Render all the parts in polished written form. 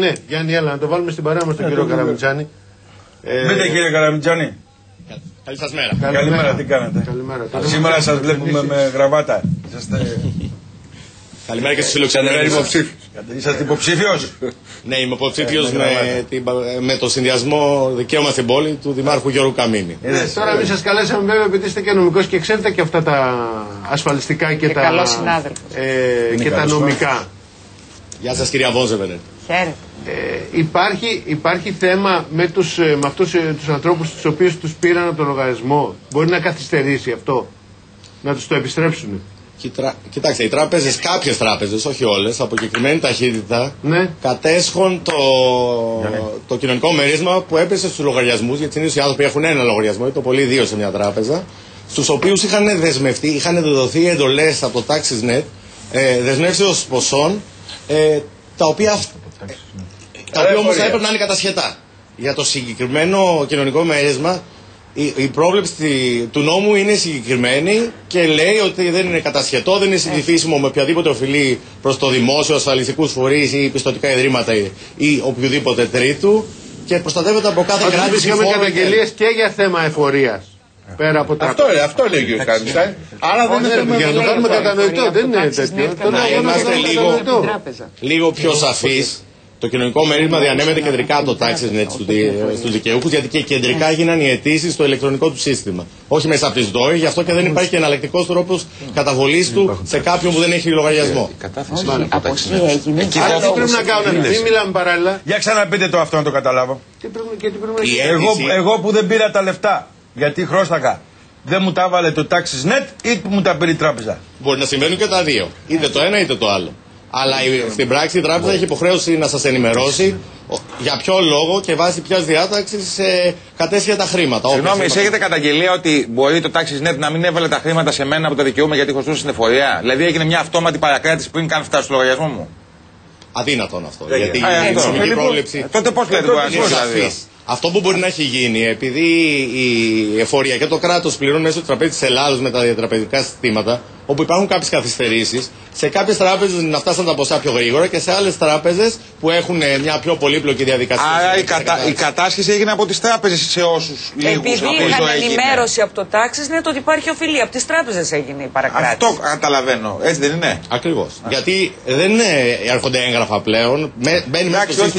Ναι, Γιάννη, έλα να το βάλουμε στην παρέα μας τον κύριο Καραμιτζάνη. Πείτε κύριε Καραμιτζάνη. Καλή σας μέρα. Καλημέρα, τι κάνετε? Καλημέρα. Σήμερα σας βλέπουμε με γραβάτα. Καλημέρα και στους φιλοξενούμενους. Είσαστε υποψήφιος? Ναι, είμαι υποψήφιος με το συνδυασμό δικαίωμα στην πόλη του Δημάρχου Γιώργου Καμίνη. Τώρα εμείς σας καλέσαμε βέβαια επειδή είστε και νομικός και ξέρετε και αυτά τα ασφαλιστικά και τα νομικά. Γεια σας κυρία Βόζεβενε. Χαίρετε. Υπάρχει θέμα με αυτούς τους ανθρώπους τους οποίους τους πήραν από τον λογαριασμό. Μπορεί να καθυστερήσει αυτό, να τους το επιστρέψουν? Κοιτάξτε, οι τράπεζες, κάποιες τράπεζες, όχι όλες, από συγκεκριμένη ταχύτητα, ναι, κατέσχον το κοινωνικό μερίσμα που έπεσε στους λογαριασμούς, γιατί συνήθως οι άνθρωποι έχουν ένα λογαριασμό ή το πολύ δύο σε μια τράπεζα, στους οποίους είχαν δεσμευτεί, είχαν δοθεί εντολές από το TaxisNet, δεσμεύσεως ποσών, τα οποία όμως θα έπρεπε να είναι κατασχετά. Για το συγκεκριμένο κοινωνικό μέρισμα, η πρόβλεψη του νόμου είναι συγκεκριμένη και λέει ότι δεν είναι κατασχετό, δεν είναι συνηθίσιμο με οποιαδήποτε οφειλή προς το δημόσιο, ασφαλιστικούς φορείς ή πιστωτικά ιδρύματα ή οποιοδήποτε τρίτου και προστατεύεται από κάθε κράτηση. Είχαμε καταγγελίες και για θέμα εφορίας. Πέρα από τα... Αυτό λέει ο κ. Καραμιτζάνη. Άρα δεν είναι θέμα. Για να το κάνουμε κατανοητό, δεν είναι τέτοιο. Να είμαστε λίγο πιο σαφείς. Το κοινωνικό μερίσμα διανέμεται κεντρικά από το TaxisNet στους δικαιούχους, γιατί και κεντρικά γίνανε οι αιτήσεις στο ηλεκτρονικό του σύστημα. Όχι μέσα από τις ΔΟΗ, γι' αυτό και δεν υπάρχει και εναλλακτικός τρόπος καταβολής του σε κάποιον που δεν έχει λογαριασμό. Άρα τι πρέπει να κάνουμε, μην μιλάμε παράλληλα. Για ξαναπείτε το αυτό να το καταλάβω. Εγώ που δεν πήρα τα λεφτά, γιατί χρώστακα, δεν μου τα έβαλε το TaxisNet ή μου τα πήρε η τράπεζα? Μπορεί να συμβαίνουν και τα δύο, είτε το ένα είτε το άλλο. Αλλά στην πράξη η τράπεζα έχει υποχρέωση να σας ενημερώσει για ποιο λόγο και βάσει ποιας διάταξης κατέσχε τα χρήματα. Συγγνώμη, εσείς έχετε καταγγελία ότι μπορεί το TaxisNet να μην έβαλε τα χρήματα σε μένα που τα δικαιούμαι γιατί χρωστούσα στην εφορία? Δηλαδή έγινε μια αυτόματη παρακράτηση πριν καν φτάσει στο λογαριασμό μου? Αδύνατον αυτό. Γιατί η νομική πρόβλεψη. Τότε πώς λέτε το αυτό που μπορεί να έχει γίνει, επειδή η εφορία και το κράτος πληρώνουν μέσω του τραπέζι της Ελλάδος με τα διατραπεζικά συστήματα, όπου υπάρχουν κάποιες καθυστερήσεις, σε κάποιες τράπεζες να φτάσουν τα ποσά πιο γρήγορα και σε άλλες τράπεζες που έχουν μια πιο πολύπλοκη διαδικασία. Άρα η κατάσχεση έγινε από τις τράπεζες σε όσους λίγους. Επειδή είχαν ενημέρωση από το TaxisNet ότι υπάρχει οφειλή. Από τις τράπεζες έγινε η παρακράτηση. Αυτό καταλαβαίνω. Έτσι δεν είναι? Ακριβώς. Γιατί δεν έρχονται έγγραφα πλέον.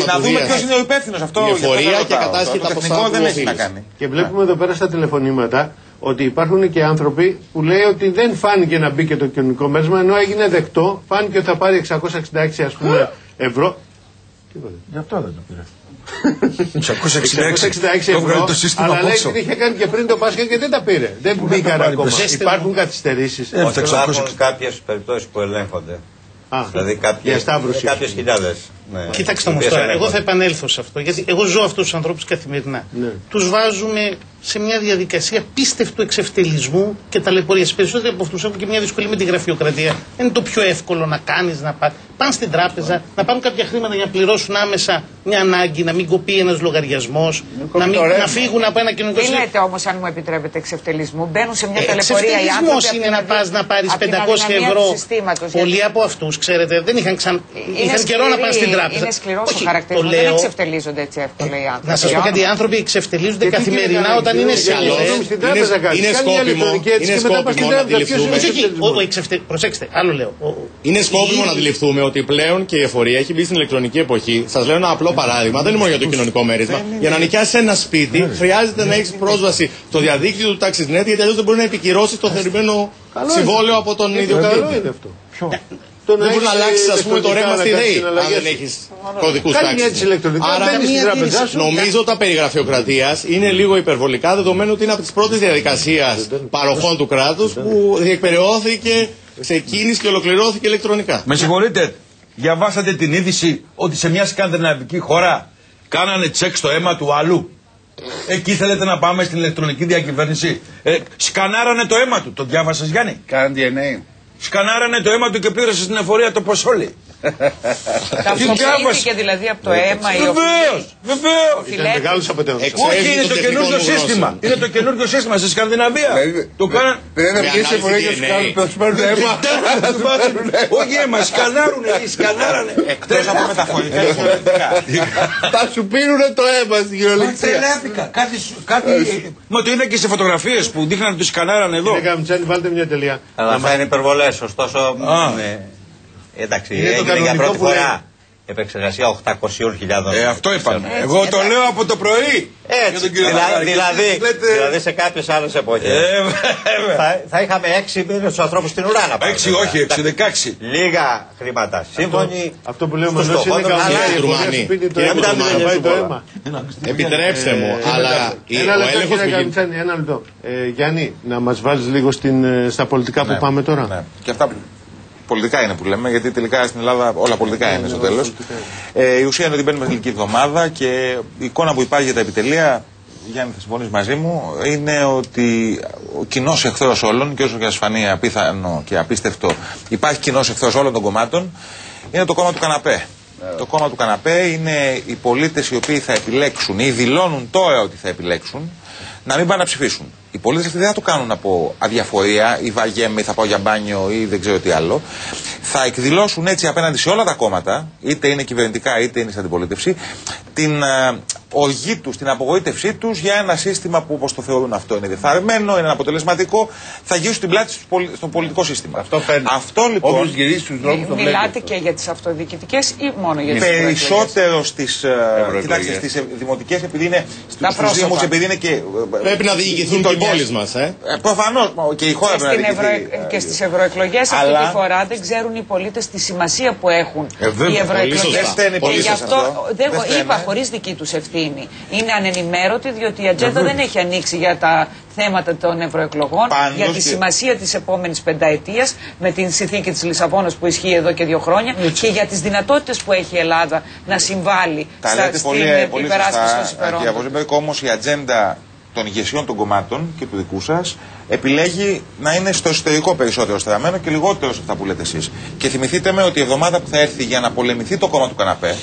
Να δούμε ποιος είναι ο υπεύθυνος. Αυτό η εφορία και κατάσχει τα ποσά δεν έχει να κάνει. Και βλέπουμε εδώ πέρα στα τηλεφωνήματα ότι υπάρχουν και άνθρωποι που λέει ότι δεν φάνηκε να μπήκε το κοινωνικό μέρισμα, ενώ έγινε δεκτό, φάνηκε ότι θα πάρει 666 ας πούμε ευρώ. Γι' αυτό δεν το πήρε. 666 ευρώ, αλλά λέει ότι είχε κάνει και πριν το Πάσχα και δεν τα πήρε. Δεν μπήκαν ακόμα. Υπάρχουν καθυστερήσεις. Υπάρχουν κάποιες περιπτώσεις που ελέγχονται. Δηλαδή κάποιες χιλιάδες. Κοιτάξτε όμως τώρα, εγώ θα επανέλθω σε αυτό, γιατί εγώ ζω αυτούς τους ανθρώπους καθημερινά. Τους βάζουμε σε μια διαδικασία πίστευτου εξευτελισμού και ταλαιπωρίας. Περισσότεροι από αυτούς έχουν και μια δυσκολία με τη γραφειοκρατία. Δεν είναι το πιο εύκολο να κάνεις, να πάνε στην τράπεζα, να πάρουν κάποια χρήματα για να πληρώσουν άμεσα μια ανάγκη, να μην κοπεί ένας λογαριασμός, να φύγουν από ένα κοινωνικό σύστημα. Τι λέτε όμως, αν μου επιτρέπετε, εξευτελισμό? Μπαίνουν σε μια ταλαιπωρία οι άνθρωποι. Εξευτελισμός είναι να πας να πάρεις 500 ευρώ. Πολλοί από αυτούς, ξέρετε, δεν είχαν καιρό να πάνε στην τράπεζα. Είναι σκληρός ο χαρακτήρας, δεν εξευτελίζονται έτσι εύκολα οι άνθρωποι. Να σας πω κάτι, οι άνθρωποι εξευτελίζονται καθημερινά όταν είναι σε Είναι σκόπιμο να αντιληφθούμε. Προσέξτε, άλλο λέω. Είναι σκόπιμο να αντιληφθούμε ότι πλέον και η εφορία έχει μπει στην ηλεκτρονική εποχή. Σας λέω ένα απλό παράδειγμα, δεν είναι μόνο για το κοινωνικό μέρισμα. Για να νοικιάσει ένα σπίτι χρειάζεται να έχει πρόσβαση στο διαδίκτυο του TaxisNet, γιατί αλλιώς δεν μπορεί να επικυρώσει το θερημένο συμβόλαιο από τον ιδιοκτήτη. Δεν μπορεί να αλλάξει, ας πούμε, το ρεύμα στη ΔΕΗ αν δεν έχεις κωδικούς τάξης. Άρα νομίζω τα περί γραφειοκρατίας είναι λίγο υπερβολικά, δεδομένου ότι είναι από τις πρώτες διαδικασίες παροχών του κράτους που διεκπεραιώθηκε σε κίνηση και ολοκληρώθηκε ηλεκτρονικά. Με συγχωρείτε, διαβάσατε την είδηση ότι σε μια σκανδιναβική χώρα κάνανε τσεκ στο αίμα του άλλου? Εκεί θέλετε να πάμε στην ηλεκτρονική διακυβέρνηση? Σκανάρανε το αίμα του, το διάβασες Γιάννη? Κάνανε DNA. Σκανάρανε το αίμα του και πλήρωσε στην εφορία το ποσόλι. Ταυτοποιήθηκε δηλαδή από το αίμα ή ο Βεβαίως. Ήταν μεγάλος αποτέλεσμα. Όχι, είναι το καινούργιο σύστημα. Είναι το καινούργιο σύστημα στη Σκανδιναβία. Το κάναν. Δεν είναι βγει σε φορές να σου πάρουν αίμα. Όχι αίμα, σκανάρανε. Εκτός από μεταφορικά. Θα σου πίνουνε το αίμα στην κυριολεξία. Τρελάθηκα. Μα το είδα και σε φωτογραφίες που δείχναν ότι σκανάρανε εδώ. Κύριε Καμιτσάνη, βάλτε μια τελεία. Αλλά αυτά είναι υπερβολές, ωστόσο. Εντάξει, έγινε για πρώτη φορά επεξεργασία 800.000. Αυτό είπαμε. Εγώ το λέω από το πρωί. Έτσι. Δηλαδή σε κάποιες άλλες εποχές θα είχαμε 6 μήνες τους ανθρώπους στην ουρά να πάμε. 6 όχι, 6-16. Λίγα χρήματα. Σύμφωνοι. Αυτό που λέω Μανώση είναι καλά. Επιτρέψτε μου, αλλά ένα λεπτό. Γιάννη, να μας βάλεις λίγο στα πολιτικά που πάμε τώρα. Και αυτά πολιτικά είναι που λέμε, γιατί τελικά στην Ελλάδα όλα πολιτικά είναι στο τέλος. Η ουσία είναι ότι μπαίνουμε στην ελληνική εβδομάδα και η εικόνα που υπάρχει για τα επιτελεία, Γιάννη, θα συμφωνείς μαζί μου, είναι ότι ο κοινός εχθρός όλων, και όσο και σας φανεί απίθανο και απίστευτο, υπάρχει κοινός εχθρός όλων των κομμάτων, είναι το κόμμα του καναπέ. Το κόμμα του καναπέ είναι οι πολίτες οι οποίοι θα επιλέξουν ή δηλώνουν τώρα ότι θα επιλέξουν να μην πάνε να ψηφίσουν. Οι πολίτες αυτοί δεν θα το κάνουν από αδιαφορία ή βαριέμαι ή θα πάω για μπάνιο ή δεν ξέρω τι άλλο. Θα εκδηλώσουν έτσι απέναντι σε όλα τα κόμματα, είτε είναι κυβερνητικά είτε είναι στην αντιπολίτευση, την οργή τους, την απογοήτευσή τους για ένα σύστημα που, όπως το θεωρούν αυτό, είναι διεφθαρμένο, είναι αποτελεσματικό, θα γυρίσουν την πλάτη στο πολιτικό σύστημα. Αυτό λοιπόν. Όποιος γυρίσει στους δρόμους το βλέπει. Μιλάτε και για τις αυτοδιοικητικές ή μόνο για τις περισσότερο στις δημοτικές, επειδή είναι στους Δήμους, επειδή είναι και. Πρέπει να διοικηθούν και οι πόλεις μας. Προφανώς και η χώρα πρέπει να διοικηθεί. Και στις ευρωεκλογές αυτή τη φορά δεν ξέρουν οι πολίτες τη σημασία που έχουν οι ευρωεκλογές. Και γι' αυτό είπα χωρίς δική τους ευθύνη. Είναι ανενημέρωτοι διότι η ατζέντα δεν έχει ανοίξει για τα θέματα των ευρωεκλογών, για τη σημασία της επόμενης πενταετίας με την συνθήκη της Λισαβόνας που ισχύει εδώ και 2 χρόνια και για τις δυνατότητες που έχει η Ελλάδα να συμβάλλει στην υπεράσπιση των συμφερόντων. Όμως η ατζέντα των ηγεσιών των κομμάτων και του δικού σας επιλέγει να είναι στο εσωτερικό περισσότερο στραμμένο και λιγότερο σε αυτά που λέτε εσείς. Και θυμηθείτε με ότι η εβδομάδα που θα έρθει για να πολεμηθεί το κόμμα του καναπέ,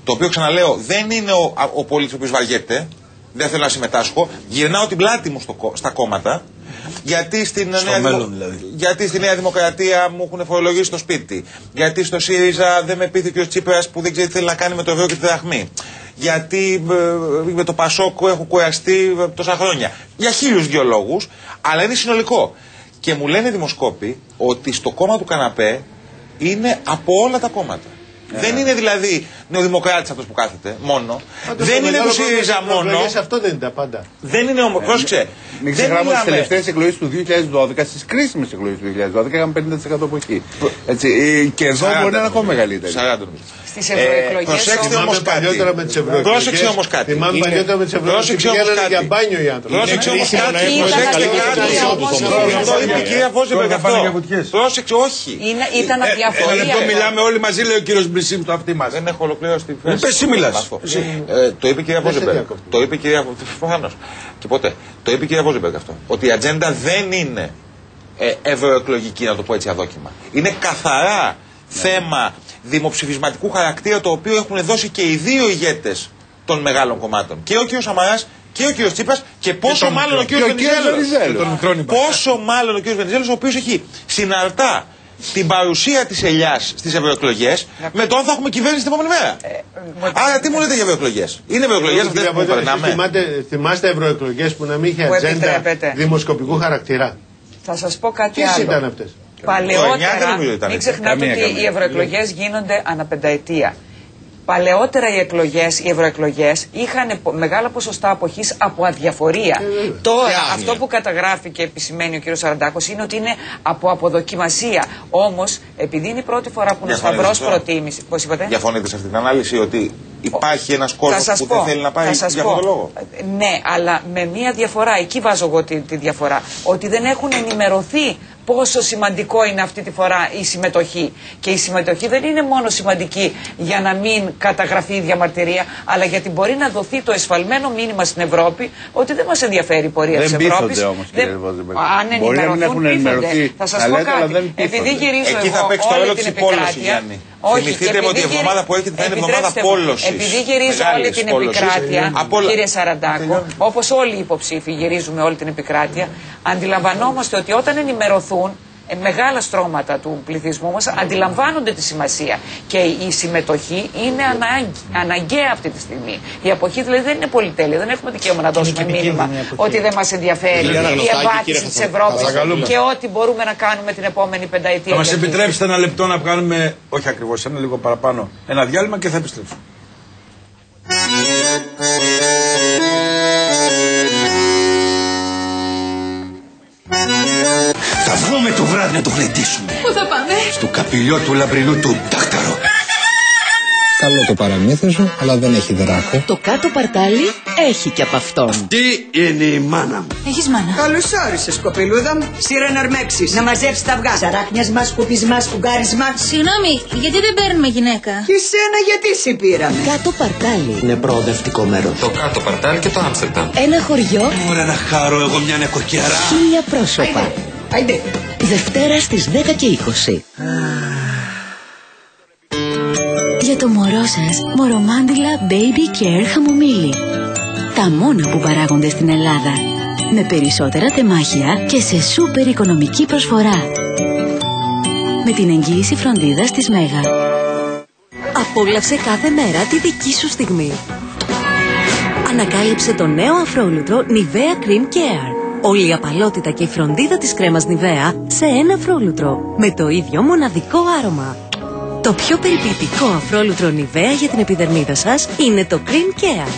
το οποίο ξαναλέω δεν είναι ο πολίτης ο οποίος βαριέται, δεν θέλω να συμμετάσχω, γυρνάω την πλάτη μου στα κόμματα, γιατί γιατί στη Νέα Δημοκρατία μου έχουν φορολογήσει το σπίτι, γιατί στο ΣΥΡΙΖΑ δεν με πείθει και ο Τσίπρας που δεν ξέρει τι θέλει να κάνει με το ευρώ και τη δραχμή, γιατί με το Πασόκ έχω κουραστεί τόσα χρόνια. Για 1002 λόγους, αλλά είναι συνολικό. Και μου λένε δημοσκόποι ότι στο κόμμα του καναπέ είναι από όλα τα κόμματα. Δεν είναι δηλαδή νεοδημοκράτης αυτός που κάθεται μόνο. Δεν είναι του ΣΥΡΙΖΑ μόνο. Αυτό δεν είναι τα πάντα. Δεν είναι όμως. Πρόσεξε. Μην ξεχνάμε τις τελευταίες εκλογές του 2012, στις κρίσιμες εκλογές του 2012, είχαμε 50% αποχή. Και εδώ μπορεί να είναι ακόμα μεγαλύτερη. Στις ευρωεκλογές. Προσέξτε όμως κάτι. Πρόσεξε όμως κάτι. Θυμάμαι παλιότερα με τις ευρωεκλογές που πηγαίνανε για μπάνιο οι άνθρωποι. Πρόσεξε όμως κάτι. Το είπε η κυρία Βόζεμπεργκ αυτό. Πρόσεξε, όχι. Ήταν αδιαφορία. Εδώ μιλάμε όλοι μαζί, λέει ο κύριος Μπρισίμ, το αυτή μας. Δεν έχω ολοκληρώσει τη φράση. Εσύ μιλάς. Το είπε η κυρία Βόζεμπεργκ. Το είπε η κυρία Βόζεμπεργκ. Και ποτέ. Το είπε η κυρία Βόζεμπεργκ αυτό. Ότι η ατζέντα δεν είναι ευρωεκλογική, να το πω έτσι αδόκιμα. Είναι καθαρά θέμα δημοψηφισματικού χαρακτήρα, το οποίο έχουν δώσει και οι δύο ηγέτες των μεγάλων κομμάτων. Και ο κ. Σαμαράς και ο κ. Τσίπρας και πόσο μάλλον ο κ. Βενιζέλος. Πόσο μάλλον ο κ. Βενιζέλος, ο οποίος έχει συναρτά την παρουσία της ελιάς στις ευρωεκλογές με το αν θα έχουμε κυβέρνηση την επόμενη μέρα. Άρα τι μου λέτε για ευρωεκλογές? Είναι ευρωεκλογές αυτές που περνάμε? Θυμάστε ευρωεκλογές που να μην είχε ατζέντα δημοσκοπικού χαρακτήρα? Θα σας πω κάτι άλλο. Ποιες ήταν αυτές? Παλαιότερα, μην ξεχνάτε ότι οι ευρωεκλογές γίνονται αναπενταετία. Παλαιότερα οι ευρωεκλογές είχαν μεγάλα ποσοστά αποχής από αδιαφορία. Τώρα αυτό που καταγράφει και επισημαίνει ο κ. Σαραντάκος είναι ότι είναι από αποδοκιμασία. Όμως, επειδή είναι η πρώτη φορά που είναι σταυρός προτίμηση. Πώς είπατε? Διαφωνείτε σε αυτή την ανάλυση ότι υπάρχει ένας κόσμος που δεν θέλει να πάει για αυτόν τον λόγο? Ναι, αλλά με μία διαφορά. Εκεί βάζω εγώ τη διαφορά. Ότι δεν έχουν ενημερωθεί πόσο σημαντικό είναι αυτή τη φορά η συμμετοχή. Και η συμμετοχή δεν είναι μόνο σημαντική για να μην καταγραφεί η διαμαρτυρία, αλλά γιατί μπορεί να δοθεί το εσφαλμένο μήνυμα στην Ευρώπη ότι δεν μας ενδιαφέρει η πορεία της Ευρώπης. Όμως, αν ενημερωθούν, πείθονται. Θα σας πω κάτι. Επειδή γυρίζω εγώ όλη την επικράτεια, Θυμηθείτε ότι η εβδομάδα που έρχεται θα είναι εβδομάδα πόλωσης. Επειδή γυρίζω όλη την επικράτεια, κύριε Σαραντάκο, όπως όλοι οι υποψήφοι γυρίζουμε όλη την επικράτεια, αντιλαμβανόμαστε ότι όταν ενημερωθούν μεγάλα στρώματα του πληθυσμού μας αντιλαμβάνονται τη σημασία και η συμμετοχή είναι αναγκαία αυτή τη στιγμή. Η αποχή δηλαδή δεν είναι πολυτέλεια, δεν έχουμε δικαίωμα να δώσουμε μήνυμα ότι δεν μας ενδιαφέρει η ευάτηση της Ευρώπης και ό,τι μπορούμε να κάνουμε την επόμενη πενταετία. Θα μας επιτρέψετε ένα λεπτό να κάνουμε, όχι ακριβώς, ένα λίγο παραπάνω, ένα διάλειμμα και θα επιστρέψουμε. Θα βγούμε το βράδυ να το γλεντήσουμε. Πού θα πάμε? Στο καπηλιό του λαμπρινού του Δάκταρο. Καλό το παραμύθι σου, αλλά δεν έχει δράκο. Το κάτω παρτάλι έχει και από αυτόν. Τι είναι η μάνα μου? Έχεις μάνα? Καλώς όρισες, κοπελούδα μου. Σειρά να αρμέξεις. Να μαζέψεις τα αυγά. Σαράχνιασμα, σκουπισμά, σπουγγάρισμα. Συγγνώμη, γιατί δεν παίρνουμε γυναίκα? Και σένα γιατί σε πήραμε? Κάτω παρτάλι. Είναι προοδευτικό μέρο. Το κάτω παρτάλι και το Άμστερνταμ. Ένα χωριό. Ωραία να χαρώ εγώ μια νοικοκυρά. 1000 πρόσωπα. Άιντε. Δευτέρα στις 10 και 20. Για το μωρό σας, Μωρομάντιλα Baby Care χαμομήλι. Τα μόνα που παράγονται στην Ελλάδα. Με περισσότερα τεμάχια και σε σούπερ οικονομική προσφορά. Με την εγγύηση φροντίδας της Μέγα. Απόλαυσε κάθε μέρα τη δική σου στιγμή. Ανακάλυψε το νέο αφρόλουτρο Nivea Cream Care. Όλη η απαλότητα και η φροντίδα της κρέμας Nivea σε ένα αφρόλουτρο. Με το ίδιο μοναδικό άρωμα. Το πιο περιποιητικό αφρόλουτρο Nivea για την επιδερμίδα σας είναι το Cream Care.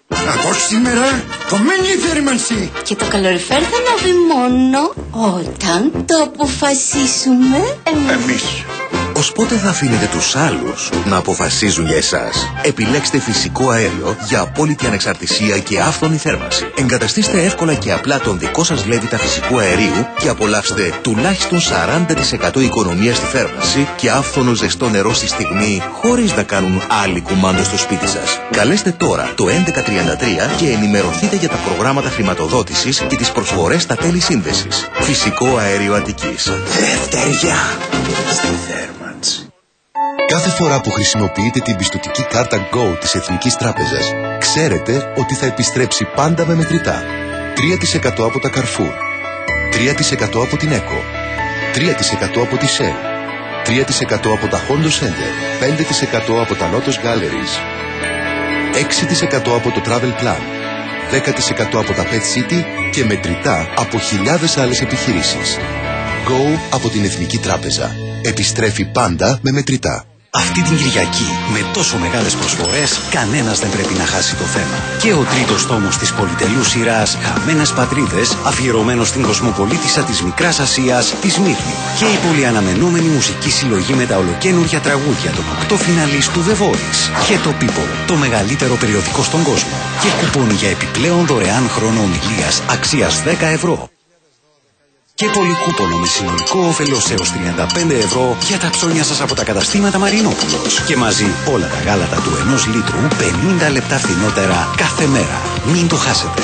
Από σήμερα κομμένη η θέρμανση. Και το καλοριφέρ θα ανάβει μόνο όταν το αποφασίσουμε εμείς. Ως πότε θα αφήνετε τους άλλους να αποφασίζουν για εσάς? Επιλέξτε φυσικό αέριο για απόλυτη ανεξαρτησία και άφθονη θέρμανση. Εγκαταστήστε εύκολα και απλά τον δικό σας Λέβητα φυσικού αερίου και απολαύστε τουλάχιστον 40% οικονομία στη θέρμανση και άφθονο ζεστό νερό στη στιγμή, χωρίς να κάνουν άλλοι κουμάντο στο σπίτι σας. Καλέστε τώρα το 1133 και ενημερωθείτε για τα προγράμματα χρηματοδότησης και τις προσφορές στα τέλη σύνδεσης. Φυσικό αέριο Αττικής. Δευτεριά στη θέρμανση. Κάθε φορά που χρησιμοποιείτε την πιστωτική κάρτα Go της Εθνικής Τράπεζας, ξέρετε ότι θα επιστρέψει πάντα με μετρητά. 3% από τα Carrefour, 3% από την ECO, 3% από τη Shell, 3% από τα Hondo Center, 5% από τα Lotus Galleries, 6% από το Travel Plan, 10% από τα Pet City και μετρητά από χιλιάδες άλλες επιχειρήσεις. Go από την Εθνική Τράπεζα. Επιστρέφει πάντα με μετρητά. Αυτή την Κυριακή, με τόσο μεγάλες προσφορές, κανένας δεν πρέπει να χάσει το θέμα. Και ο τρίτος τόμος της πολυτελούς σειράς «Χαμένες Πατρίδες», αφιερωμένος στην κοσμοπολίτισσα της Μικράς Ασίας, τη Σμύρνη. Και η πολυαναμενόμενη μουσική συλλογή με τα ολοκαίνουργια τραγούδια των 8 φιναλίστ του The Voice. Και το People, το μεγαλύτερο περιοδικό στον κόσμο. Και κουπόνι για επιπλέον δωρεάν χρόνο ομιλίας αξίας 10 ευρώ. Και πολυκούπονο με συνολικό όφελος έως 35 ευρώ για τα ψώνια σας από τα καταστήματα Μαρινόπουλος. Και μαζί όλα τα γάλατα του 1 λίτρου 50 λεπτά φθηνότερα κάθε μέρα. Μην το χάσετε.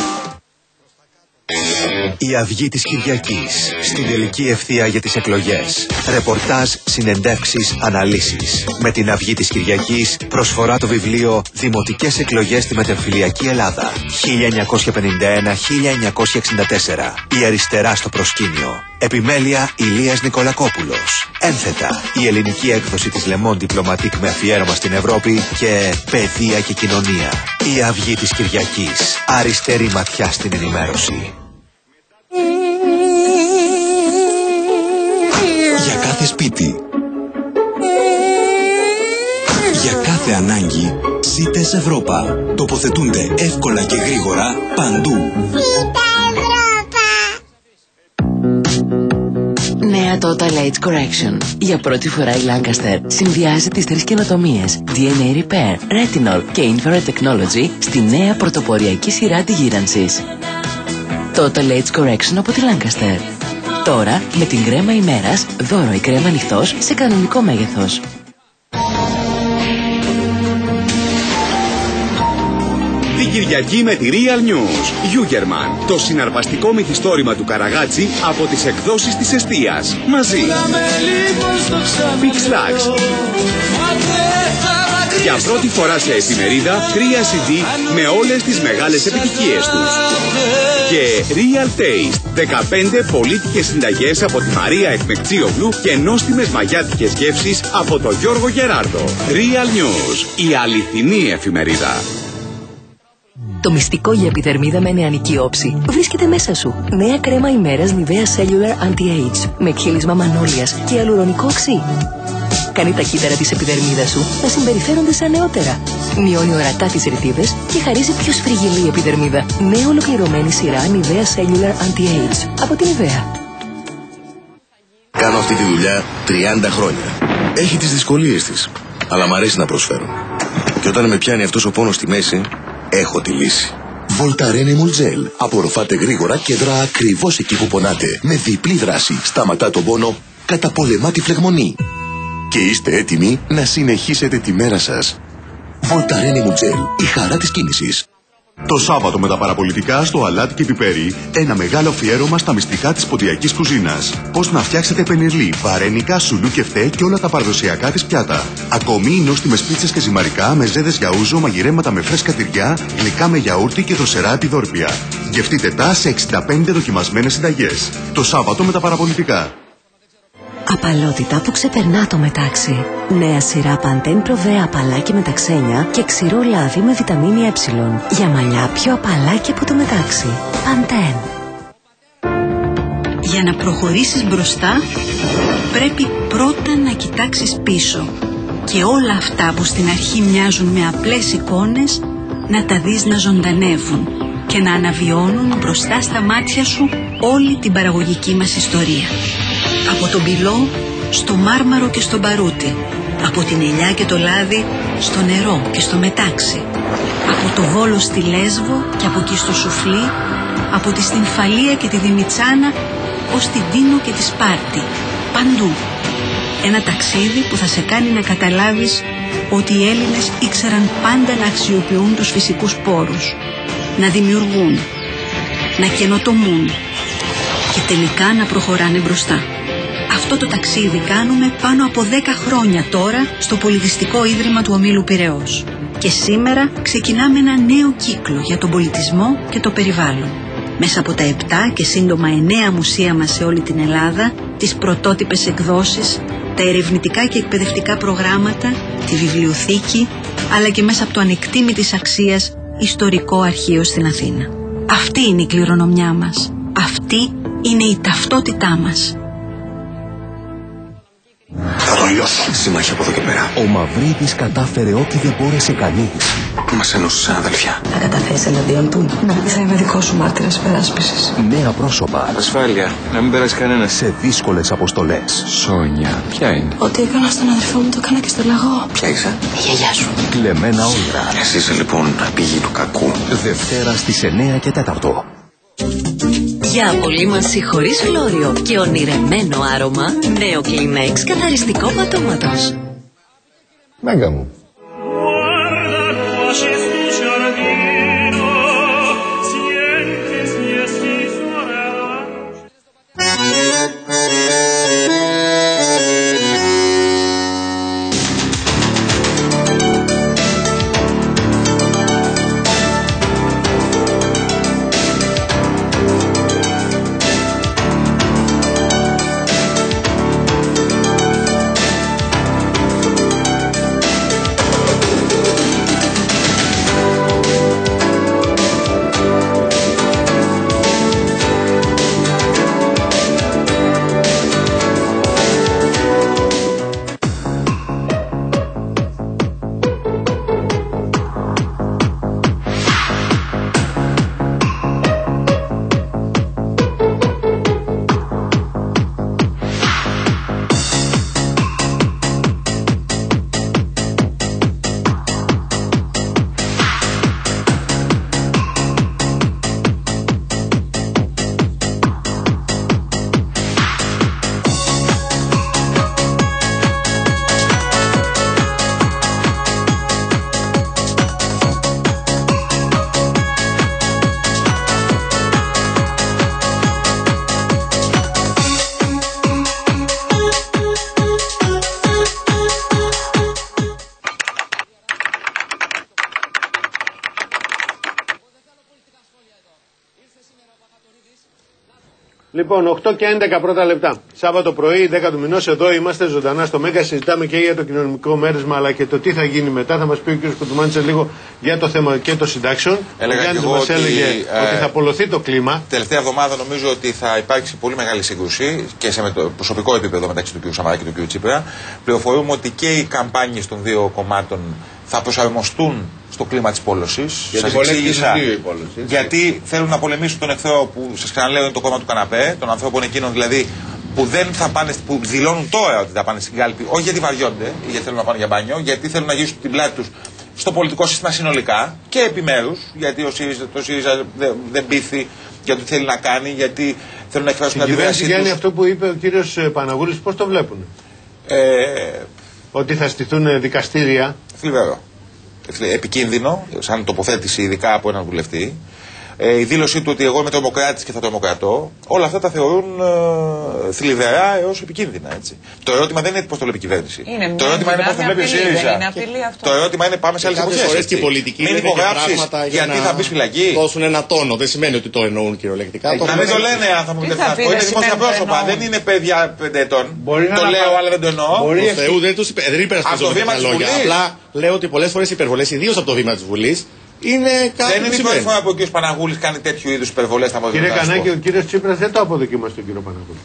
Η Αυγή της Κυριακής. Στην τελική ευθεία για τις εκλογές. Ρεπορτάζ, συνεντεύξεις, αναλύσεις. Με την Αυγή της Κυριακής προσφορά το βιβλίο «Δημοτικές εκλογές στη μετεμφυλιακή Ελλάδα. 1951-1964». Η αριστερά στο προσκήνιο. Επιμέλεια Ηλίας Νικολακόπουλος. Ένθετα, η ελληνική έκδοση της Le Monde Diplomatique με αφιέρωμα στην Ευρώπη και παιδεία και κοινωνία. Η Αυγή της Κυριακής. Αριστερή ματιά στην ενημέρωση. Για κάθε σπίτι, για κάθε ανάγκη, Σίτες Ευρώπα. Τοποθετούνται εύκολα και γρήγορα παντού. Νέα Total Age Correction. Για πρώτη φορά η Lancaster συνδυάζει τις 3 καινοτομίες DNA Repair, Retinol και Infrared Technology στη νέα πρωτοποριακή σειρά αντιγύρανσης. Total Age Correction από τη Lancaster. Τώρα με την κρέμα ημέρας, δώρο η κρέμα ανοιχτός σε κανονικό μέγεθος. Κυριακή με τη Real News. Γιούγκερμαν, το συναρπαστικό μυθιστόρημα του Καραγάτζη από τις εκδόσεις της Εστίας. Μαζί. Big Stacks. Για πρώτη φορά σε εφημερίδα, 3 CD με όλες τις μεγάλες επιτυχίες τους. Και Real Taste, 15 πολίτικες συνταγές από τη Μαρία Εκμεκτσίογλου και νόστιμες μαγιάτικες γεύσεις από τον Γιώργο Γεράρδο. Real News, η αληθινή εφημερίδα. Το μυστικό για επιδερμίδα με νεανική όψη βρίσκεται μέσα σου. Νέα κρέμα ημέρας Nivea Cellular Anti-Age με εκχύλισμα μανόλιας και ιαλουρονικό οξύ. Κάνει τα κύτταρα της επιδερμίδας σου να συμπεριφέρονται σαν νεότερα. Μειώνει ορατά τις ρητίδες και χαρίζει πιο σφριγγυλή επιδερμίδα. Νέα ολοκληρωμένη σειρά Nivea Cellular Anti-Age από την Nivea. Κάνω αυτή τη δουλειά 30 χρόνια. Έχει τις δυσκολίες της, αλλά μ' αρέσει να προσφέρω. Και όταν με πιάνει αυτός ο πόνος στη μέση, έχω τη λύση. Voltaren Emul Gel. Απορροφάτε γρήγορα και δρά ακριβώς εκεί που πονάτε. Με διπλή δράση. Σταματά τον πόνο, καταπολεμά τη φλεγμονή. Και είστε έτοιμοι να συνεχίσετε τη μέρα σας. Voltaren Emul Gel. Η χαρά της κίνησης. Το Σάββατο με τα παραπολιτικά στο Αλάτι και Πιπέρι, ένα μεγάλο αφιέρωμα στα μυστικά της ποντιακής κουζίνας. Πώς να φτιάξετε πενιρλί, βαρένικα, σουλού και φτέ και όλα τα παραδοσιακά της πιάτα. Ακόμη οι νόστιμες πίτσες και ζυμαρικά με ζέδες για ούζο, μαγειρέματα με φρέσκα τυριά, γλυκά με γιαούρτι και δροσερά επιδόρπια. Γευτείτε τα σε 65 δοκιμασμένες συνταγές. Το Σάββατο με τα παραπολιτικά. Απαλότητα που ξεπερνά το μετάξι. Νέα σειρά Παντέν Προβέα απαλά και μεταξένια και ξηρό λάδι με βιταμίνη Ε. Για μαλλιά πιο απαλά και από το μετάξι. Παντέν. Για να προχωρήσεις μπροστά, πρέπει πρώτα να κοιτάξεις πίσω. Και όλα αυτά που στην αρχή μοιάζουν με απλές εικόνες, να τα δεις να ζωντανεύουν και να αναβιώνουν μπροστά στα μάτια σου όλη την παραγωγική μας ιστορία. Από τον πυλό στο μάρμαρο και στο μπαρούτι, από την ελιά και το λάδι στο νερό και στο μετάξι, από το Βόλο στη Λέσβο και από εκεί στο Σουφλί, από τη Στυμφαλία και τη Δημητσάνα ως την Τίνο και τη Σπάρτη, παντού. Ένα ταξίδι που θα σε κάνει να καταλάβεις ότι οι Έλληνες ήξεραν πάντα να αξιοποιούν τους φυσικούς πόρους, να δημιουργούν, να καινοτομούν και τελικά να προχωράνε μπροστά. Αυτό το ταξίδι κάνουμε πάνω από 10 χρόνια τώρα στο Πολιτιστικό Ίδρυμα του Ομίλου Πειραιώς. Και σήμερα ξεκινάμε ένα νέο κύκλο για τον πολιτισμό και το περιβάλλον. Μέσα από τα 7 και σύντομα 9 μουσεία μας σε όλη την Ελλάδα, τις πρωτότυπες εκδόσεις, τα ερευνητικά και εκπαιδευτικά προγράμματα, τη βιβλιοθήκη, αλλά και μέσα από το ανεκτήμητης αξίας ιστορικό αρχείο στην Αθήνα. Αυτή είναι η κληρονομιά μας. Αυτή είναι η ταυτότητά μας. Θα τον λιώσω. Σύμμαχοι από εδώ και πέρα. Ο Μαυρίτης κατάφερε ό,τι δεν μπόρεσε κανείς. Μας ενώσουσαν αδελφιά. Θα καταθέσεις εναντίον του. Ναι, θα είμαι δικό σου μάρτυρας υπεράσπισης. Νέα πρόσωπα. Ασφάλεια, να μην περάσει κανένα. Σε δύσκολες αποστολές. Σόνια, ποια είναι? Ό,τι έκανα στον αδερφό μου το έκανα και στο λαγό. Ποια είσαι? Η γιαγιά σου. Κλεμμένα όνειρα. Εσύ είσαι λοιπόν πηγή του κακού. Δευτέρα στις 9 και 4. Για απολύμανση χωρίς φλόριο και ονειρεμένο άρωμα, νέο Kleenex καθαριστικό πατώματος. Μέγα μου. Λοιπόν, 8 και 11 πρώτα λεπτά. Σάββατο πρωί, 10 του μηνός, εδώ είμαστε ζωντανά στο Μέγκα. Συζητάμε και για το κοινωνικό μέρισμα αλλά και το τι θα γίνει μετά. Θα μας πει ο κ. Κουτουμάνης λίγο για το θέμα και των συντάξεων. Έλεγα ο Γιάννης μας έλεγε ότι θα απολωθεί το κλίμα. Τελευταία εβδομάδα νομίζω ότι θα υπάρξει πολύ μεγάλη σύγκρουση και σε προσωπικό επίπεδο μεταξύ του κ. Σαμαρά και του κ. Τσίπρα. Πληροφορούμε ότι και οι καμπάνιες των δύο κομμάτων θα προσαρμοστούν στο κλίμα της πόλωσης. Σας εξήγησα γιατί θέλουν να πολεμήσουν τον εχθρό που σας ξαναλέω είναι το κόμμα του καναπέ, των ανθρώπων εκείνων δηλαδή που δεν θα πάνε, που δηλώνουν τώρα ότι θα πάνε στην κάλπη, όχι γιατί βαριόνται ή γιατί θέλουν να πάνε για μπάνιο, γιατί θέλουν να γυρίσουν την πλάτη τους στο πολιτικό σύστημα συνολικά και επιμέρους, γιατί το ΣΥΡΙΖΑ δεν πείθει για το τι θέλει να κάνει, γιατί θέλουν να εκφράσουν την αντιδράση τους. Γιάννη, αυτό που είπε ο κύριος Παναγούλης, πώς το βλέπουν? Ότι θα στηθούν δικαστήρια. Θλιβερό. Επικίνδυνο, σαν τοποθέτηση ειδικά από έναν βουλευτή. Η δήλωσή του ότι εγώ είμαι τρομοκράτης και θα τρομοκρατώ, όλα αυτά τα θεωρούν θλιβερά έως επικίνδυνα. Έτσι. Το ερώτημα δεν είναι πώς το βλέπει η κυβέρνηση. Το ερώτημα είναι πώς το βλέπει ο ΣΥΡΙΖΑ. Το ερώτημα είναι πάμε σε άλλες εποχές. Μην υπογράψεις γιατί θα μπεις φυλακή. Δώσουν ένα τόνο, δεν σημαίνει ότι το εννοούν κυριολεκτικά. Να μην το λένε άνθρωποι που δεν θα είναι δημόσια πρόσωπα, δεν είναι παιδιά 5 ετών. Το λέω, αλλά δεν το εννοώ. Δεν υπερασπίζομαι τα λόγια. Απλά λέω ότι πολλές φορές οι υπερβολές, ιδίως από το βήμα της Βουλής, είναι κάτι. Δεν είναι η πρώτη φορά που ο κ. Παναγούλης κάνει τέτοιου είδους υπερβολές στα Κύριε Κανάκη, ο κ. Τσίπρας δεν το αποδοκίμασε τον κ. Παναγούλη.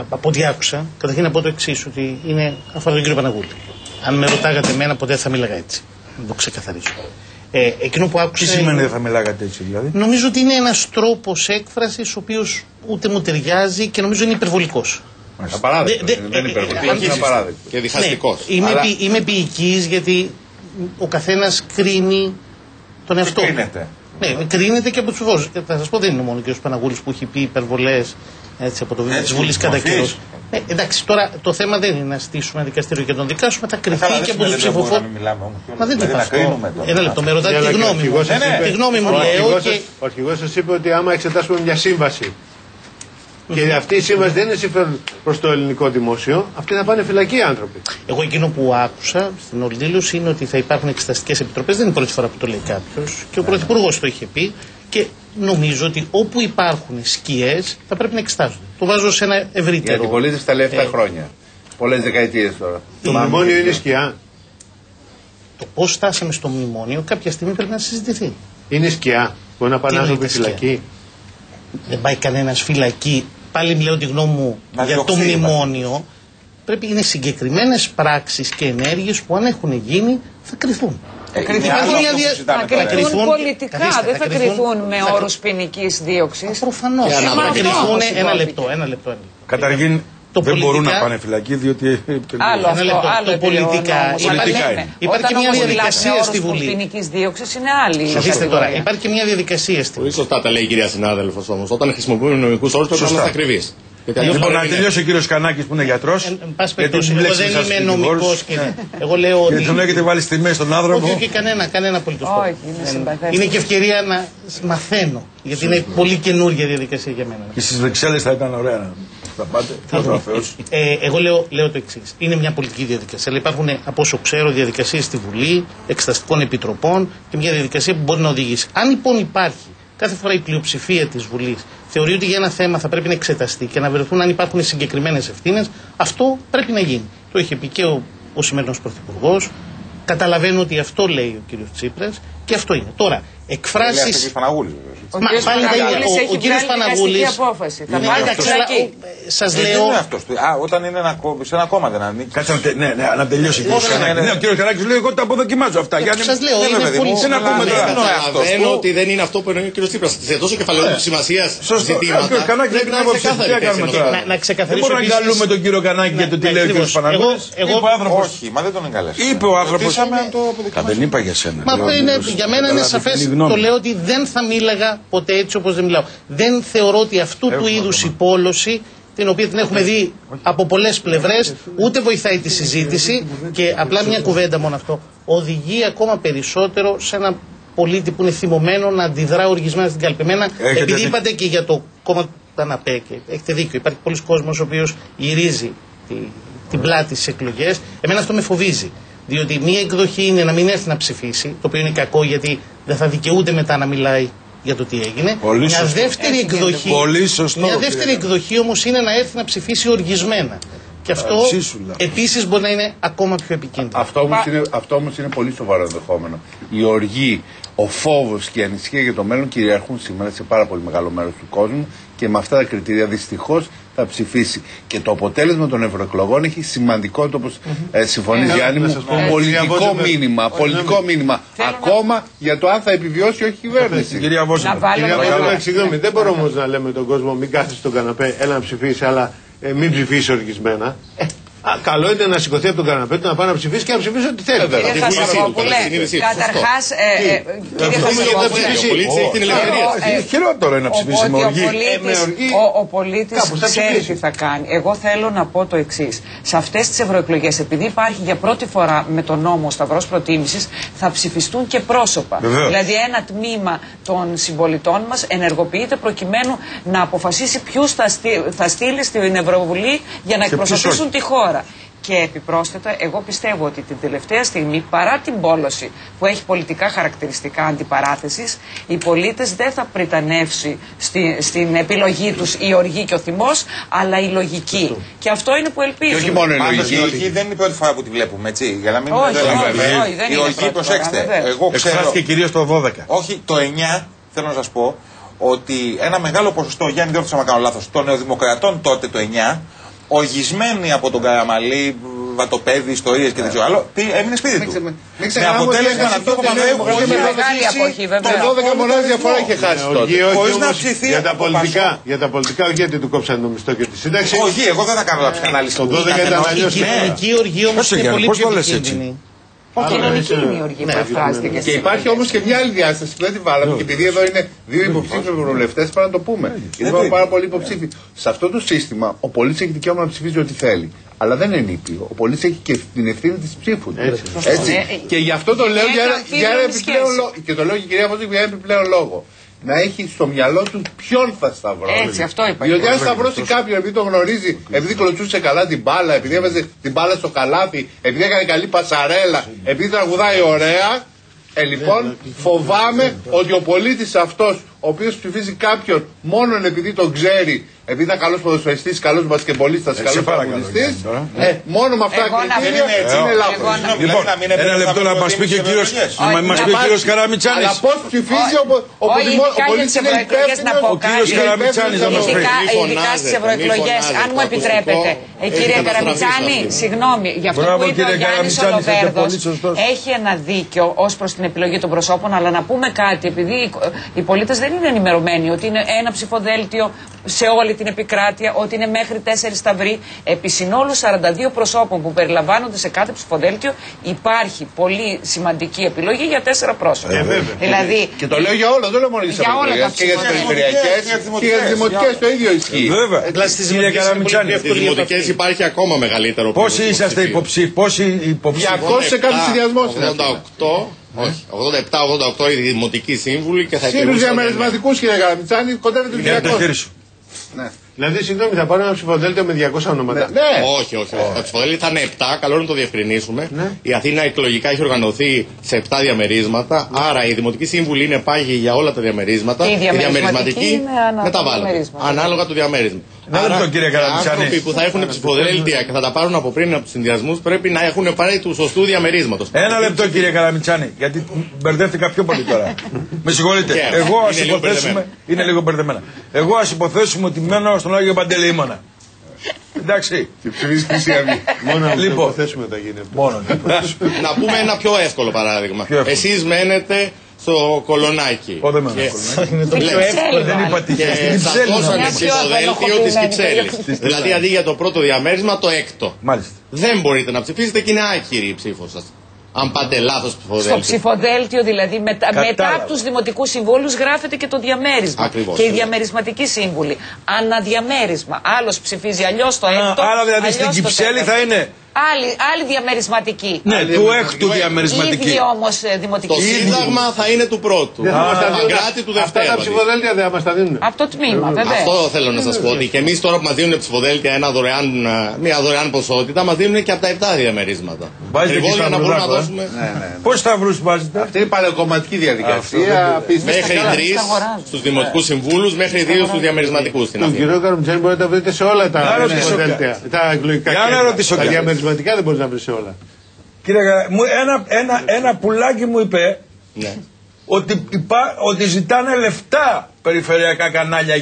Από ό,τι άκουσα, καταρχήν να πω το εξής, ότι αφορά τον κ. Παναγούλη. Αν με ρωτάγατε εμένα, ποτέ θα μίλαγα έτσι. Να το ξεκαθαρίσω. Εκείνο που άκουσα. Τι σημαίνει δεν θα μιλάγατε έτσι, δηλαδή? Νομίζω ότι είναι ένας τρόπος έκφρασης, ο οποίος ούτε μου ταιριάζει και νομίζω είναι υπερβολικός. Απαράδεκτο. Δεν είναι υπερβολικός, είναι απαράδεκτο. Και διχαστικός. Είμαι ποιητής γιατί ο καθένας κρίνει τον εαυτό. Κρίνεται. Ναι, κρίνεται και από τους ψηφοφόρους. Θα σας πω, δεν είναι μόνο ο κ. Παναγούλης που έχει πει υπερβολές από το βήμα της Βουλής κατά καιρός. Εντάξει, τώρα το θέμα δεν είναι να στήσουμε ένα δικαστήριο και να τον δικάσουμε, θα κρυφτεί και από τους ψηφοφόρους. Μα δεν το είπα αυτό. Ένα λεπτό, με ρωτάτε τη γνώμη μου. Τη γνώμη μου λέω. Ο αρχηγός σας είπε ότι άμα εξετάσουμε μια σύμβαση και αυτή η σύμβαση δεν είναι συμφέρον προς το ελληνικό δημόσιο, αυτοί θα πάνε φυλακοί οι άνθρωποι. Εγώ εκείνο που άκουσα στην όλη δήλωση είναι ότι θα υπάρχουν εξεταστικές επιτροπές. Δεν είναι η πρώτη φορά που το λέει κάποιος. Και ο Πρωθυπουργός το είχε πει. Και νομίζω ότι όπου υπάρχουν σκιές θα πρέπει να εξετάζονται. Το βάζω σε ένα ευρύτερο. Γιατί πολίτες τα λέει 7 χρόνια. Πολλές δεκαετίες τώρα. Το μνημόνιο είναι σκιά. Το πώς φτάσαμε στο μνημόνιο κάποια στιγμή πρέπει να συζητηθεί. Είναι σκιά. Μπορεί να πάνε άνθρωποι φυλακή. Δεν πάει κανένας φυλακή. Πάλι μιλάω τη γνώμη μου για το μνημόνιο. Πρέπει είναι συγκεκριμένες πράξεις και ενέργειες που αν έχουν γίνει θα κρυθούν. Θα κρυθούν πολιτικά, δεν θα κρυθούν με όρους ποινικής δίωξης. Προφανώς. Θα κρυθούν ένα λεπτό. Καταρχήν δεν μπορούν να πάνε φυλακή διότι. Άλλο αυτό, πολιτικά είναι. Υπάρχει και μια διαδικασία στη Βουλή. Ποινικής δίωξης είναι άλλη. Σωστά τώρα. Υπάρχει και μια διαδικασία στη Βουλή. Σωστά τα λέει η κυρία συνάδελφος όμως. Όταν χρησιμοποιούν νομικούς όρους πρέπει να είμαστε ακριβείς. Λοιπόν, να τελειώσει ο κύριος Κανάκης που είναι γιατρός. Εν πάση περιπτώσει, εγώ δεν είμαι νομικός. Εγώ λέω ότι. Γιατί τον έχετε βάλει στη μέση στον άνθρωπο. Όχι, κανένα πολιτικό. Είναι και ευκαιρία να μαθαίνω. Γιατί είναι πολύ καινούργια διαδικασία για μένα. Και στις Βρυξέλλες θα ήταν ωραία να τα πάτε. Εγώ λέω το εξής. Είναι μια πολιτική διαδικασία. Αλλά υπάρχουν, από όσο ξέρω, διαδικασίες στη Βουλή, εξεταστικών επιτροπών και μια διαδικασία που μπορεί να οδηγήσει. Αν λοιπόν υπάρχει κάθε φορά η πλειοψηφία της Βουλής θεωρεί ότι για ένα θέμα θα πρέπει να εξεταστεί και να βρεθούν αν υπάρχουν συγκεκριμένες ευθύνες, αυτό πρέπει να γίνει. Το είχε πει και ο σημερινός Πρωθυπουργός. Καταλαβαίνω ότι αυτό λέει ο κύριος Τσίπρας και αυτό είναι. Τώρα, εκφράσεις. Ο κύριος Παναγούλης. Σας λέω. Όταν είναι σε ένα κόμμα δεν ανήκει. Κάτσε να τελειώσει ο κύριος Κανάκης. Ο κύριος Κανάκης λέει: εγώ τα αποδοκιμάζω αυτά. Σας λέω, είναι πολύ σημαντικό. Καταλαβαίνω ότι δεν είναι αυτό που εννοεί ο κύριος Τσίπρας. Σε τόσο κεφαλαιότητα σημασίας ζητήματα. Πρέπει να είναι να ξεκαθαρίσω. Δεν μπορούμε να εγκαλούμε τον κύριο Κανάκη για το τι λέει ο κύριος Παναγούλης. Όχι, μα δεν τον εγκαλέσαμε. Είπε ο άνθρωπος. Δεν είπα για σένα. Για μένα είναι σαφές. Το λέω ότι δεν θα μίλαγα ποτέ έτσι όπως δεν μιλάω. Δεν θεωρώ ότι αυτού του είδους η πόλωση, την οποία την έχουμε δει από πολλές πλευρές, ούτε βοηθάει τη συζήτηση και απλά μια κουβέντα μόνο αυτό, οδηγεί ακόμα περισσότερο σε ένα πολίτη που είναι θυμωμένο να αντιδρά οργισμένα στην καλπημένα. Επειδή είπατε και για το κόμμα του Ταναπέ, και έχετε δίκιο, υπάρχει πολλοί κόσμος ο οποίος γυρίζει την πλάτη στις εκλογές. Εμένα αυτό με φοβίζει. Διότι μία εκδοχή είναι να μην έρθει να ψηφίσει, το οποίο είναι κακό γιατί δεν θα δικαιούται μετά να μιλάει για το τι έγινε. Πολύ μια σωστό. δεύτερη εκδοχή. Πολύ σωστό. Μια δεύτερη εκδοχή όμως είναι να έρθει να ψηφίσει οργισμένα. Και αυτό επίσης μπορεί να είναι ακόμα πιο επικίνδυνο. Αυτό όμως είναι πολύ σοβαρό ενδεχόμενο. Η οργή, ο φόβος και η ανησυχία για το μέλλον κυριαρχούν σήμερα σε πάρα πολύ μεγάλο μέρος του κόσμου και με αυτά τα κριτήρια δυστυχώς θα ψηφίσει. Και το αποτέλεσμα των ευρωεκλογών έχει σημαντικότητα, όπως συμφωνείς Γιάννη μου, πολιτικό μήνυμα. Πολιτικό μήνυμα. Ακόμα για το αν θα επιβιώσει όχι η κυβέρνηση. Κυρία Βόζα, συγγνώμη, δεν μπορούμε όμως να λέμε τον κόσμο μην κάθεσαι στον καναπέ, έλα να ψηφίσει, αλλά μην ψηφίσει οργισμένα. Καλό είναι να σηκωθεί από τον καναπέ του, να πάει να ψηφίσει και να ψηφίσει ό,τι θέλει. Κύριε Χασαπόπουλε, καταρχάς, κύριε Χασαπόπουλε, χειρότερο είναι να ψηφίσει με οργή. Ο πολίτης ξέρει τι θα κάνει. Εγώ θέλω να πω το εξής. Σε αυτές τις ευρωεκλογές, επειδή υπάρχει για πρώτη φορά με τον νόμο σταυρός προτίμησης, θα ψηφιστούν και πρόσωπα. Δηλαδή ένα τμήμα των συμπολιτών μας ενεργοποιείται προκειμένου να αποφασίσει ποιους θα στείλει στην Ευρωβουλή για να εκπροσωπήσουν τη χώρα. Και επιπρόσθετα, εγώ πιστεύω ότι την τελευταία στιγμή, παρά την πόλωση που έχει πολιτικά χαρακτηριστικά αντιπαράθεσης, οι πολίτες δεν θα πριτανεύσει στην επιλογή τους η οργή και ο θυμός, αλλά η λογική. Και αυτό είναι που ελπίζω. Και όχι μόνο η λογική. Η οργή δεν είναι η πρώτη φορά που τη βλέπουμε, έτσι. Για να μην η οργή, προσέξτε. Εγώ ξέρω. Και κυρίως το 12. Όχι, το 9, θέλω να σας πω, ότι ένα μεγάλο ποσοστό, Γιάννη, δεν θα κάνω λάθος, των νεοδημοκρατών τότε το 9, οργισμένοι από τον Καραμαλή, Βατοπέδη, ιστορίες και τέτοιο άλλο, έμεινε σπίτι του. Με αποτέλεσμα να πει ο Παπανδρέου το 12 μονάδες διαφορά είχε χάσει τότε. Χωρίς να ψηθεί για τα πολιτικά, γιατί του κόψαν το μισθό και τη σύνταξη. Όχι, εγώ δεν θα κάνω ψυχανάλυση. Το 12 ήταν αλλιώς. Η κοινωνική οργή όμως είναι πολύ πιο επικίνδυνη. Κοινωνική είναι η οργή που εκφράστηκε. Και υπάρχει όμως και μια άλλη διάσταση που δεν τη βάλαμε, και επειδή εδώ είναι δύο υποψήφιοι ευρωβουλευτές, πρέπει να το πούμε. Γιατί υπάρχουν πάρα πολλοί υποψήφοι. Σε αυτό το σύστημα, ο πολίτης έχει δικαίωμα να ψηφίζει ό,τι θέλει. Αλλά δεν είναι νήπιο. Ο πολίτης έχει και την ευθύνη της ψήφου. Έτσι. Και γι' αυτό το λέω για ένα επιπλέον λόγο. Και το λέω και η κυρία Βόζη για ένα επιπλέον λόγο. Να έχει στο μυαλό του ποιον θα σταυρώσει. Έτσι, αυτό είπα. Διότι αν σταυρώσει κάποιον επειδή το γνωρίζει, επειδή κλωτσούσε καλά την μπάλα, επειδή έβαζε την μπάλα στο καλάθι, επειδή έκανε καλή πασαρέλα, επειδή τραγουδάει ωραία, λοιπόν φοβάμαι ότι ο πολίτης αυτός, ο οποίος ψηφίζει κάποιον μόνο επειδή τον ξέρει, επειδή ήταν καλός ποδοσφαιριστής, καλός μπασκετμπολίστας, καλός ποδοσφαιριστής, μόνο με αυτά τα κριτήρια είναι λάθος. Λοιπόν, ένα λεπτό να μας πει και ο κύριος Καραμιτσάνης. Αλλά πώς ψηφίζει ο πολίτης είναι υπεύθυνος. Ο κύριος Καραμιτσάνης να μας πει. Ειδικά στις ευρωεκλογές, αν μου επιτρέπετε, κύριε Καραμιτσάνη, συγγνώμη, για αυτό που είπε ο Γιάννης ο Λοβέρδος, έχει ένα δίκιο ως προς την επιλογή των προσώπων, αλλά να πούμε κάτι, επειδή οι πολίτες δεν είναι ενημερωμένοι ότι είναι ένα ψηφοδέλτιο σε όλη την επικράτεια, ότι είναι μέχρι 4 σταυροί. Επί συνόλου 42 προσώπων που περιλαμβάνονται σε κάθε ψηφοδέλτιο, υπάρχει πολύ σημαντική επιλογή για 4 πρόσωπα. Δηλαδή, και το λέω για όλα, δεν λέω μόνο για τις ευρωεκλογές, και για τις περιφερειακές και για τις δημοτικές το ίδιο ισχύει. Βέβαια. Στις δημοτικές υπάρχει ακόμα μεγαλύτερο. Πόσοι είσαστε υποψήφοι, 200 σε κάθε συνδυασμό. 88. Όχι, 87-88 οι δημοτικοί σύμβουλοι και θα υπάρχουν. Σύν τους διαμερισματικούς, κύριε Καραμιτσάνη, κοντεύεται τους 200. Ναι. Δηλαδή, συγγνώμη, θα πάρω ένα ψηφοδέλτιο με 200 ονόματα. Ναι. Όχι. Τα ψηφοδέλτια θα είναι 7, καλό να το διευκρινίσουμε. Ναι. Η Αθήνα εκλογικά έχει οργανωθεί σε 7 διαμερίσματα. Άρα οι δημοτικοί σύμβουλοι είναι πάγιοι για όλα τα διαμερίσματα. Η διαμερισματική μεταβάλλονται. Ανάλογα το διαμέρισμα. Άρα οι άνθρωποι που θα έχουν ψηφοδέλτια και θα τα πάρουν από πριν από τους συνδυασμούς πρέπει να έχουν πάρει του σωστού διαμερίσματος. Ένα λεπτό, κύριε Καραμιτσάνη, γιατί μπερδεύτηκα πιο πολύ τώρα. Με συγχωρείτε. Εγώ ας υποθέσουμε. Είναι λίγο μπερδεμένα. Εγώ ας υποθέσουμε ότι μένω στον Άγιο Παντελεήμονα. Εντάξει. Και ψηφίζεις Χρυσή Αυγή. Μόνο να υποθέσουμε τα γίνεται. Να πούμε ένα πιο εύκολο παράδειγμα. Εσείς μένετε στο Κολονάκι. Δεν είναι το πιο εύκολο, δεν είπα τι. Και θα δώσανε ψηφοδέλτιο της Κυψέλης. Δηλαδή αντί για το πρώτο διαμέρισμα, το έκτο. Δεν μπορείτε να ψηφίσετε και είναι άκυρη η ψήφος σας. Αν πάτε λάθος ψηφοδέλτιο. Στο ψηφοδέλτιο δηλαδή, μετά από τους δημοτικούς συμβούλους γράφεται και το διαμέρισμα. Ακριβώς. Και οι διαμερισματικοί σύμβουλοι. Αναδιαμέρισμα. Άλλος ψηφίζει αλλιώς το έκτο. Άρα δηλαδή στην Κυψέλη θα είναι Άλλη διαμερισματική. Ναι, του έκτου διαμερισματική. Ήδη όμως δημοτική. Το Σύνταγμα θα είναι του πρώτου. Κράτη του δευτέρου. Αυτά τα ψηφοδέλτια δεν μας τα δίνουν. Από το τμήμα, βέβαια. Αυτό θέλω να σας πω. Ότι και εμείς τώρα που μας δίνουν ψηφοδέλτια μια δωρεάν ποσότητα, μας δίνουν και από τα 7 διαμερίσματα. Ακριβώς για να μπορούμε να δώσουμε. Πώς σταυρούς βάζετε? Αυτή είναι η παλαιοκομματική διαδικασία. Μέχρι 3 στους δημοτικούς συμβούλους, μέχρι 2 στους διαμερισματικούς. Τον κύριο Καρμουτσάνη μπορείτε να βρείτε σε όλα τα ψηφοδέλτια. Τα εκλογικά κέντρα. Τα διαμερισματικά δεν μπορεί να βρει σε όλα. Κύριε, ένα πουλάκι μου είπε ότι ζητάνε λεφτά περιφερειακά κανάλια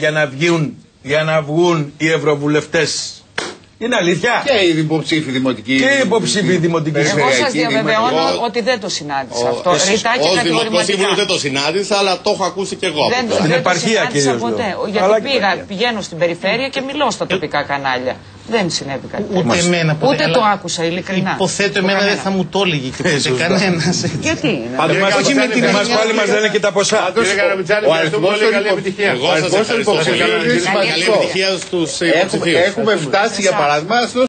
για να βγουν οι ευρωβουλευτές. Είναι αλήθεια? Και οι υποψήφοι δημοτικοί. Και οι υποψήφοι δημοτικοί. Εγώ σας διαβεβαιώνω ότι δεν το συνάντησα αυτό. Ρητά και ως δημοτικό σύμβουλο δεν το συνάντησα, αλλά το έχω ακούσει και εγώ. Δεν το συνάντησα ποτέ. Γιατί πηγαίνω στην περιφέρεια και μιλώ στα τοπικά κανάλια. Δεν συνέβη κάτι τέτοιο. Ούτε το άκουσα, ειλικρινά. Υποθέτω εμένα δεν θα μου το έλεγε και ποτέ κανένας. Γιατί είναι? Εμάς πάλι μας λένε και τα ποσά. Ο αριθμός καλή επιτυχία. Εγώ σας ευχαριστώ. Καλή επιτυχία στους υποψηφίους. Έχουμε φτάσει για παράδειγμα